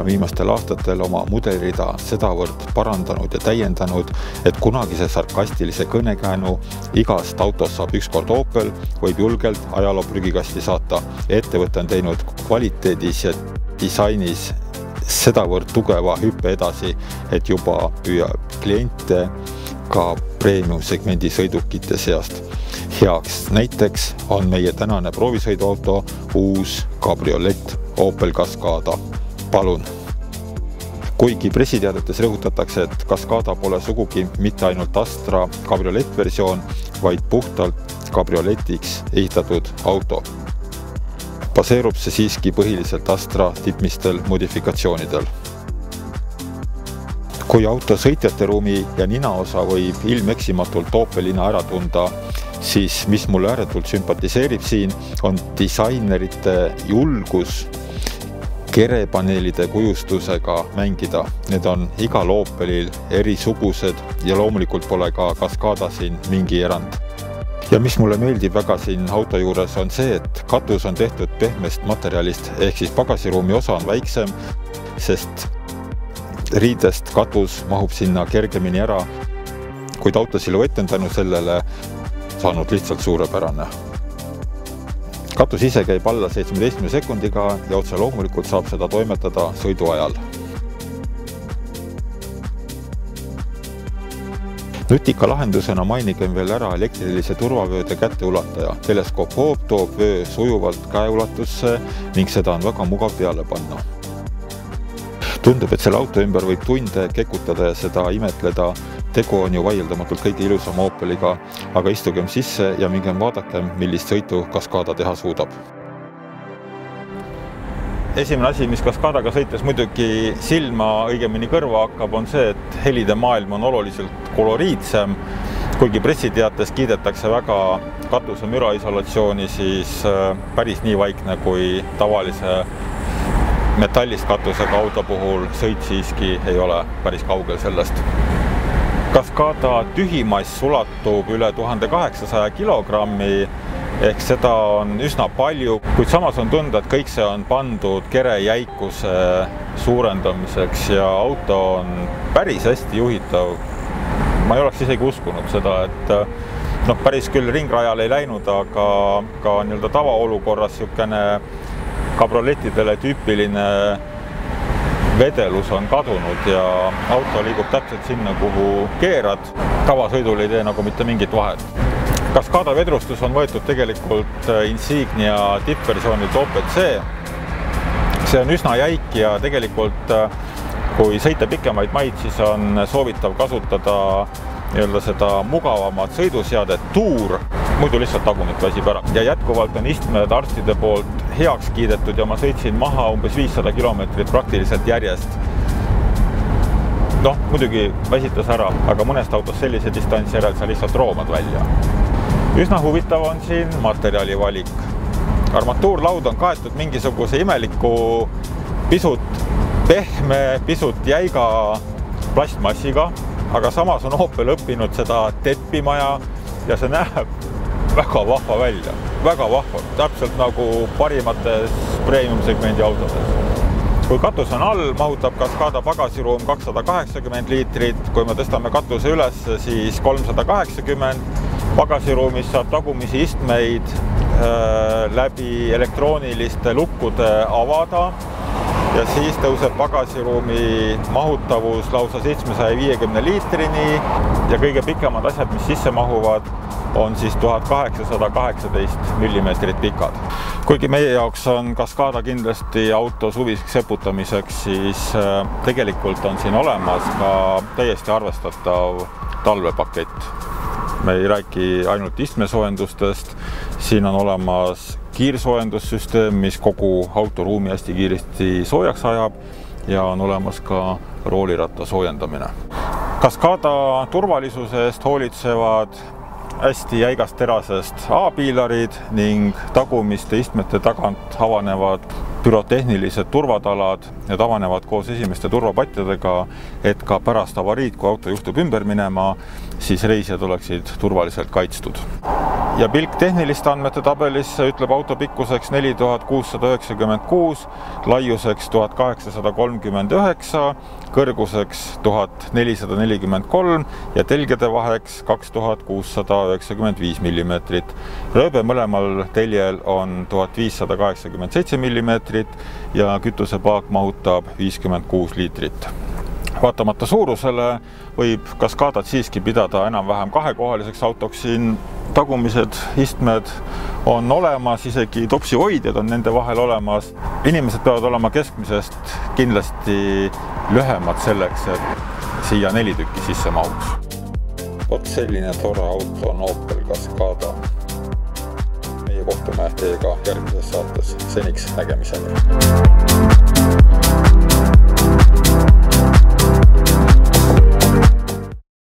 on viimastel aastatel oma mudelirida sedavõrd parandanud ja täiendanud, et kunagise sarkastilise kõnekäänu igast autos saab ükskord Opel võib julgelt ajaloo prügikasti saata. Ettevõte on teinud kvaliteedis ja disainis sedavõrd tugeva hüppe edasi, et juba püüab kliente ka premium-segmendi sõidukite seast heaks. Näiteks on meie tänane proovisõiduauto uus kabriolett Opel Cascada. Palun! Kuigi pressiteadetes rõhutatakse, et Cascada pole sugugi mitte ainult Astra kabriolettversioon, vaid puhtalt kabrioletiks ehitatud auto. Baseerub see siiski põhiliselt Astra tippmistel modifikatsioonidel. Kui auto sõitjate ruumi ja ninaosa võib ilmeksimatult Opelina ära tunda, siis mis mulle ääretult sümpatiseerib siin, on disainerite julgus kerepaneelide kujustusega mängida. Need on igal Opelil erisugused ja loomulikult pole ka Cascada siin mingi erand. Ja mis mulle meeldib väga siin auto juures on see, et katus on tehtud pehmest materjalist, ehk siis pagasiruumi osa on väiksem, sest riidest katus mahub sinna kergemini ära, kuid auto siluett on tänu sellele saanud lihtsalt suurepärane. Katus ise käib alla 17 sekundiga ja otse loomulikult saab seda toimetada sõidu ajal. Nutika lahendusena mainigem veel ära elektrilise turvavööde kätteulataja. Teleskoop Hoob toob vöö sujuvalt käeulatusse ning seda on väga mugav peale panna. Tundub, et selle auto ümber võib tunde kekutada ja seda imetleda. Tegu on ju vaieldamatult kõige ilusama Opeliga, aga istugem sisse ja mingem vaadakem, millist sõitu Cascada teha suudab. Esimene asi, mis Cascadaga sõites muidugi silma õigemini kõrva hakkab, on see, et helide maailm on oluliselt koloriitsem. Kuigi pressiteates kiidetakse väga katuse müraisolatsiooni, siis päris nii vaikne kui tavalise metallist katusega auto puhul sõit siiski ei ole päris kaugel sellest. Cascada tühimass ulatub üle 1800 kilogrammi, ehk seda on üsna palju, kuid samas on tunda, et kõik see on pandud kere jäikuse suurendamiseks ja auto on päris hästi juhitav. Ma ei oleks isegi uskunud seda, et päris küll ringrajal ei läinud, aga ka tavaolukorras niisugune kabriolettidele tüüpiline vedelus on kadunud ja auto liigub täpselt sinna, kuhu keerad. Tavasõidul ei tee nagu mitte mingit vahet. Cascada vedrustus on võetud tegelikult Insignia tippversioonilt Opel C. See on üsna jäik ja tegelikult kui sõita pikemaid maid, siis on soovitav kasutada seda mugavamat sõiduseadet Tuur, muidu lihtsalt tagumik väsib ära. Ja jätkuvalt on istmed arstide poolt heaks kiidetud ja ma sõitsin maha umbes 500 kilomeetrit praktiliselt järjest. Muidugi väsitas ära, aga mõnest autos sellise distantsi järel sa lihtsalt roomad välja. Üsna huvitav on siin materjali valik. Armatuurlaud on kaetud mingisuguse imeliku pisut pehme, pisut jäiga plastmassiga, aga samas on Opel õppinud seda teppimaja ja see näeb väga vahva välja. Väga vahva, täpselt nagu parimates premium-segmendi autodes. Kui katus on all, mahutab Cascada pagasiruum 280 liitrit, kui me tõstame katuse üles, siis 380. Pagasiruumis saab tagumisi istmeid läbi elektrooniliste lukkude avada ja siis tõuseb pagasiruumi mahutavus lausa 750 liitrini ja kõige pikemad asjad, mis sisse mahuvad, on siis 1818 millimeetrit pikad. Kuigi meie jaoks on Cascada kindlasti auto suviseks seputamiseks, siis tegelikult on siin olemas ka täiesti arvestatav talvepakett. Me ei räägi ainult istmesoojendustest, siin on olemas kiirsoojendussüsteem, mis kogu autoruumi hästi kiiresti soojaks ajab ja on olemas ka rooliratta soojendamine. Cascada turvalisuse eest hoolitsevad hästi jäigast terasest A-piilarid ning tagumiste istmete tagant avanevad pürotehnilised turvatalad ja avanevad koos esimeste turvapatjadega, et ka pärast avariid, kui auto juhtub ümber minema, siis reisijad oleksid turvaliselt kaitstud. ja pilk tehniliste andmete tabelisse ütleb auto pikkuseks 4696, laiuseks 1839, kõrguseks 1443 ja telgede vaheks 2695 mm. Rööbe mõlemal teljel on 1587 mm ja kütusepaak mahutab 56 liitrit. Vaatamata suurusele võib Cascadat siiski pidada enam-vähem kahekohaliseks autoks. Siin tagumised istmed on olemas, isegi topsihoidjad on nende vahel olemas. Inimesed peavad olema keskmisest kindlasti lühemad selleks, et siia 4 tükki sisse mahuks. Vot selline tore auto on Opel Cascada. Meie kohtume teiega järgmises saates. Seniks nägemiseni.